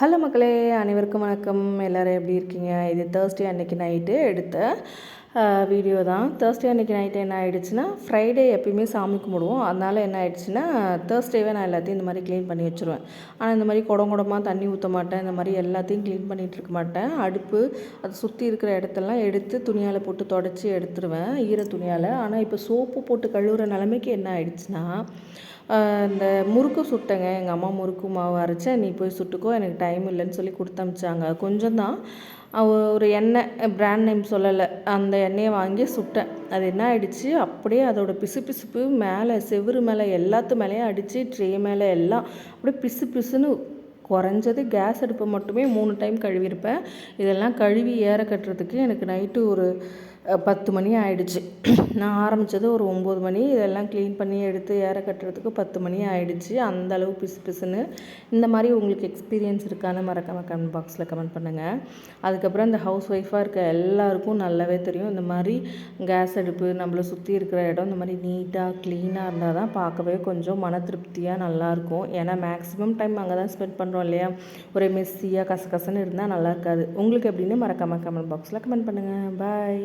Hello மக்களே, அனைவருக்கும் வணக்கம். எல்லோரும் எப்படி இருக்கீங்க? இது தேர்ஸ்டே அன்றைக்கி நைட்டு எடுத்த வீடியோ தான். தேர்ஸ்டே அன்றைக்கி நைட்டு என்ன ஆகிடுச்சுன்னா, ஃப்ரைடே எப்பயுமே சாமி கும்பிடுவோம். அதனால் என்ன ஆகிடுச்சுன்னா, தேர்ஸ்டேவே நான் எல்லாத்தையும் இந்த மாதிரி க்ளீன் பண்ணி வச்சுருவேன். ஆனால் இந்த மாதிரி குடமாக தண்ணி ஊற்ற மாட்டேன். இந்த மாதிரி எல்லாத்தையும் க்ளீன் பண்ணிகிட்டு இருக்க மாட்டேன். அடுப்பு அது சுற்றி இருக்கிற இடத்தெல்லாம் எடுத்து துணியால் போட்டு தொடச்சி எடுத்துருவேன், ஈர துணியால். ஆனால் இப்போ சோப்பு போட்டு கழுவுற நிலைமைக்கு என்ன ஆகிடுச்சுன்னா, இந்த முறுக்கு சுட்டேங்க. எங்கள் அம்மா முறுக்கு மாவு அரைச்சேன், நீ போய் சுட்டுக்கோ, எனக்கு டைம் இல்லைன்னு சொல்லி கொடுத்து அனுப்பிச்சாங்க. கொஞ்சம் தான் ஒரு எண்ணெய், பிராண்ட் நேம் சொல்லலை, அந்த எண்ணெயை வாங்கி சுட்டேன். அது என்ன ஆகிடுச்சு, அப்படியே அதோட பிசுபிசுப்பு மேலே செவுறு மேலே எல்லாத்து மேலேயும் அடித்து, ட்ரே மேலே எல்லாம் அப்படியே பிசு பிசுன்னு. குறைஞ்சது கேஸ் அடுப்பை மட்டுமே 3 டைம் கழுவிருப்பேன். இதெல்லாம் கழுவி ஏற கட்டுறதுக்கு எனக்கு நைட்டு ஒரு 10 மணி ஆகிடுச்சு. நான் ஆரம்பித்தது ஒரு 9 மணி. இதெல்லாம் க்ளீன் பண்ணி எடுத்து ஏற கட்டுறதுக்கு 10 மணி ஆகிடுச்சு. அந்தளவு பிசு பிசுன்னு. இந்த மாதிரி உங்களுக்கு எக்ஸ்பீரியன்ஸ் இருக்கான்னு மறக்காம கமெண்ட் பாக்ஸில் கமெண்ட் பண்ணுங்கள். அதுக்கப்புறம் இந்த ஹவுஸ் ஒய்ஃபாக இருக்க எல்லாருக்கும் நல்லாவே தெரியும், இந்த மாதிரி கேஸ் அடுப்பு நம்மளை சுற்றி இருக்கிற இடம் இந்த மாதிரி நீட்டாக க்ளீனாக இருந்தால் தான் பார்க்கவே கொஞ்சம் மன திருப்தியாக நல்லாயிருக்கும். ஏன்னா மேக்ஸிமம் டைம் அங்கே தான் ஸ்பெண்ட் பண்ணுறோம் இல்லையா? ஒரே மெஸ்ஸியாக கசகசன்னு இருந்தால் நல்லா இருக்காது. உங்களுக்கு எப்படின்னு மறக்காம கமெண்ட் பாக்ஸில் கமெண்ட் பண்ணுங்கள். பாய்.